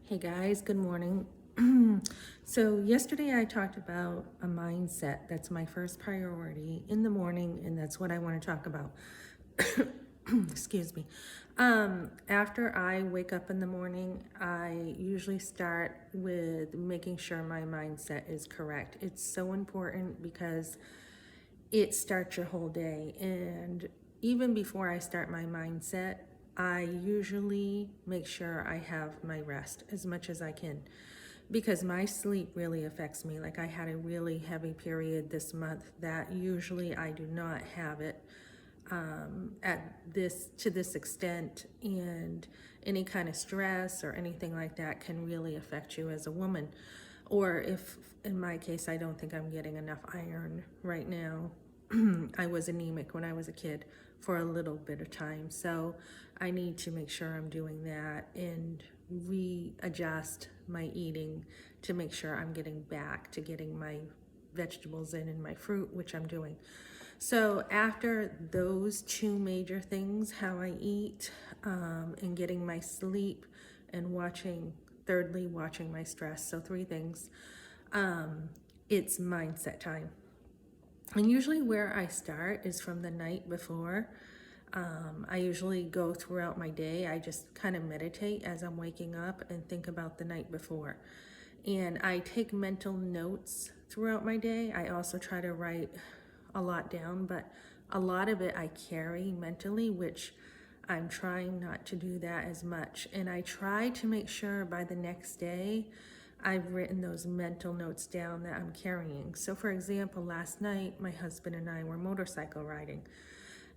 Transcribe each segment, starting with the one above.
Hey guys, good morning. So, yesterday I talked about a mindset. That's my first priority in the morning, and that's what I want to talk about. Excuse me. After I wake up in the morning, I usually start with making sure my mindset is correct. It's so important because it starts your whole day. And even before I start my mindset, I usually make sure I have my rest as much as I can because my sleep really affects me. Like I had a really heavy period this month that usually I do not have it at this to this extent, and any kind of stress or anything like that can really affect you as a woman. Or if in my case I don't think I'm getting enough iron right now. I was anemic when I was a kid for a little bit of time, so I need to make sure I'm doing that and readjust my eating to make sure I'm getting back to getting my vegetables in and my fruit, which I'm doing. So after those two major things, how I eat, and getting my sleep, and thirdly, watching my stress. So three things. It's mindset time. And usually where I start is from the night before. I usually go throughout my day. I just kind of meditate as I'm waking up and think about the night before. And I take mental notes throughout my day. I also try to write a lot down, but a lot of it I carry mentally, which I'm trying not to do that as much. And I try to make sure by the next day I've written those mental notes down that I'm carrying. So, for example, last night my husband and I were motorcycle riding.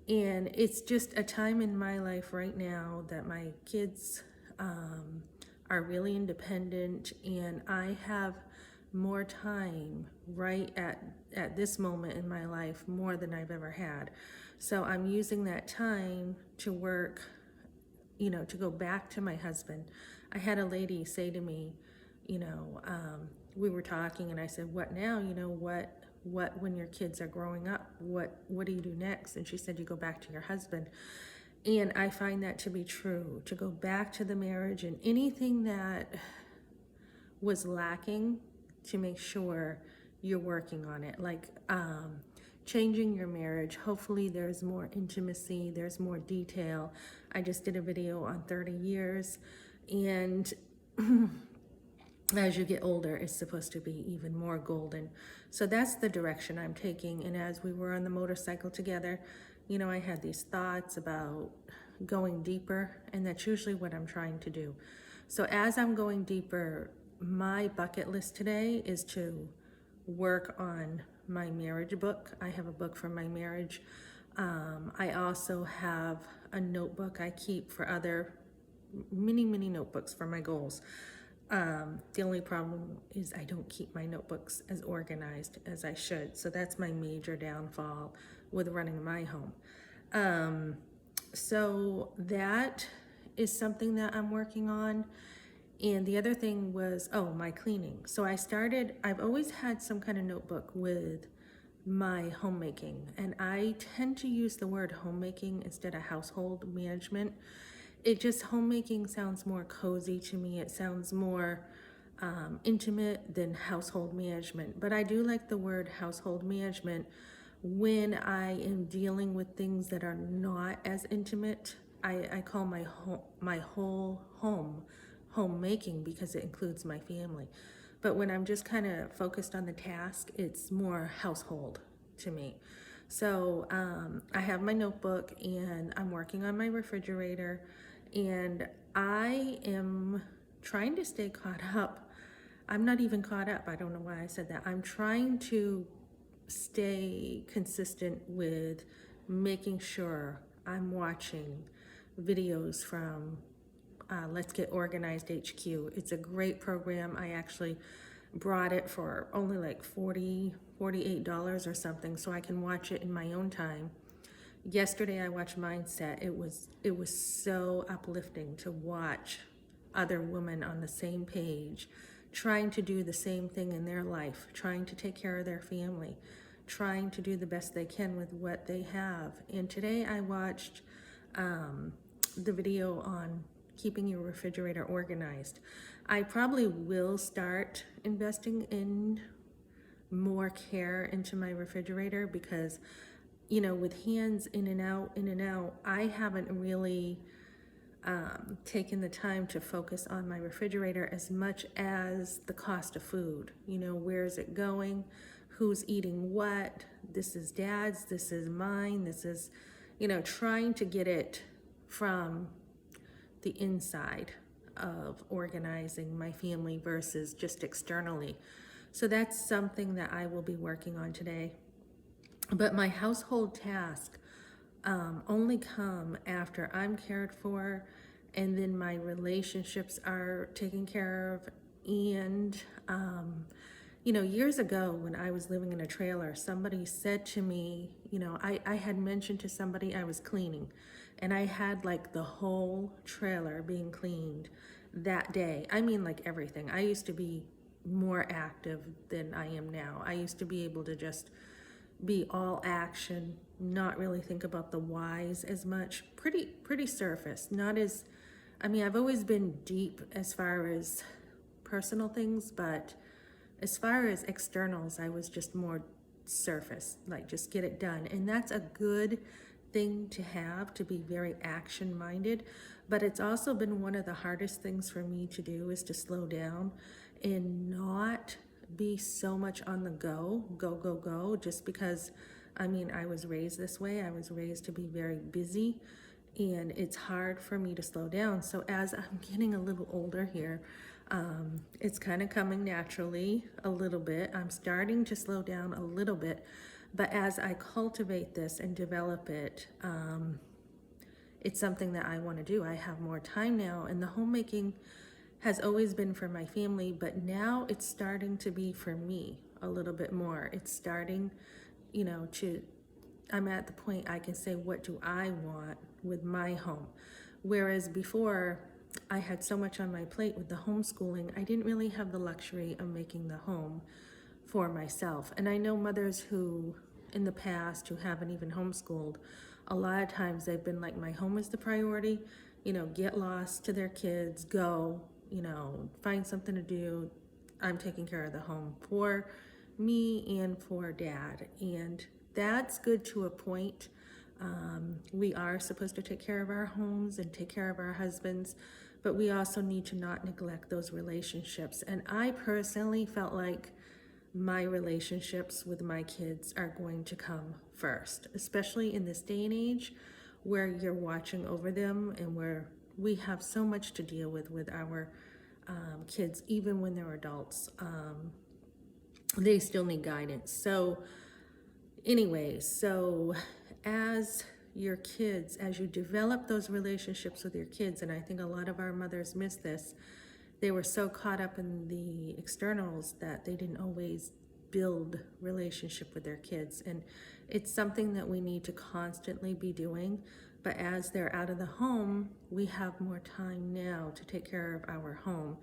And it's just a time in my life right now that my kids are really independent, and I have more time right at this moment in my life, more than I've ever had. So I'm using that time to work, to go back to my husband. I had a lady say to me, we were talking, and I said, "What now? What when your kids are growing up? What do you do next?" And she said, "You go back to your husband." And I find that to be true. To go back to the marriage and anything that was lacking, to make sure you're working on it. Like changing your marriage. Hopefully there's more intimacy, there's more detail. I just did a video on 30 years, and as you get older, it's supposed to be even more golden. So that's the direction I'm taking. And as we were on the motorcycle together, I had these thoughts about going deeper, and that's usually what I'm trying to do. So as I'm going deeper, my bucket list today is to work on my marriage book. I have a book for my marriage. I also have a notebook I keep for other many notebooks for my goals. The only problem is I don't keep my notebooks as organized as I should. So that's my major downfall with running my home. So that is something that I'm working on. And the other thing was, my cleaning. So I've always had some kind of notebook with my homemaking, and I tend to use the word homemaking instead of household management. Homemaking sounds more cozy to me. It sounds more intimate than household management. But I do like the word household management when I am dealing with things that are not as intimate. I call my whole homemaking because it includes my family. But when I'm just kind of focused on the task, it's more household to me. So I have my notebook, and I'm working on my refrigerator, and I am trying to stay caught up. I'm not even caught up. I don't know why I said that. I'm trying to stay consistent with making sure I'm watching videos from Let's Get Organized HQ. It's a great program. I actually brought it for only like $48 or something, so I can watch it in my own time. Yesterday I watched Mindset. It was so uplifting to watch other women on the same page trying to do the same thing in their life, trying to take care of their family, trying to do the best they can with what they have. And today I watched the video on keeping your refrigerator organized. I probably will start investing in more care into my refrigerator because, you know, with hands in and out, I haven't really taken the time to focus on my refrigerator as much as the cost of food. You know, where is it going? Who's eating what? This is dad's, this is mine, this is, you know, trying to get it from the inside of organizing my family versus just externally. So that's something that I will be working on today. But my household task only come after I'm cared for and then my relationships are taken care of. And, you know, years ago when I was living in a trailer, somebody said to me, you know, I had mentioned to somebody I was cleaning and I had like the whole trailer being cleaned that day. I mean, like everything. I used to be more active than I am now. I used to be able to just be all action, not really think about the whys as much. Pretty surface, not as, I mean, I've always been deep as far as personal things, but as far as externals, I was just more surface, like just get it done. And that's a good thing to have, to be very action minded. But it's also been one of the hardest things for me to do is to slow down and not be so much on the go, just because, I mean, I was raised this way. I was raised to be very busy and it's hard for me to slow down. So as I'm getting a little older here, it's kind of coming naturally a little bit. I'm starting to slow down a little bit, but as I cultivate this and develop it, it's something that I want to do. I have more time now, and the homemaking has always been for my family, but now it's starting to be for me a little bit more. It's starting, you know, I'm at the point I can say, what do I want with my home? Whereas before, I had so much on my plate with the homeschooling, I didn't really have the luxury of making the home for myself. And I know mothers who, in the past, who haven't even homeschooled, a lot of times they've been like, my home is the priority, you know, get lost to their kids, go, you know, find something to do. I'm taking care of the home for me and for dad. And that's good to a point. We are supposed to take care of our homes and take care of our husbands, but we also need to not neglect those relationships. And I personally felt like my relationships with my kids are going to come first, especially in this day and age where you're watching over them and where we have so much to deal with our kids. Even when they're adults, they still need guidance. So anyways, so as your kids, as you develop those relationships with your kids, and I think a lot of our mothers miss this, they were so caught up in the externals that they didn't always build relationship with their kids. And it's something that we need to constantly be doing. But as they're out of the home, we have more time now to take care of our home.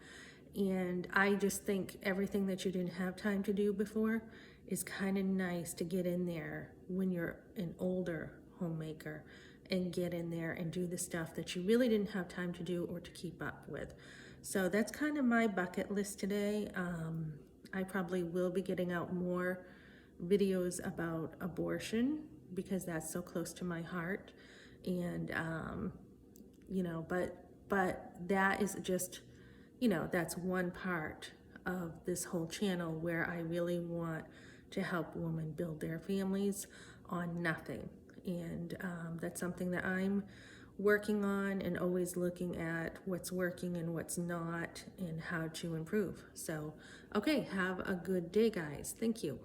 And I just think everything that you didn't have time to do before is kind of nice to get in there when you're an older homemaker and get in there and do the stuff that you really didn't have time to do or to keep up with. So that's kind of my bucket list today. I probably will be getting out more videos about abortion because that's so close to my heart. And, you know, but that is just, you know, that's one part of this whole channel where I really want to help women build their families on nothing. And that's something that I'm working on and always looking at what's working and what's not and how to improve. So, okay, have a good day, guys. Thank you.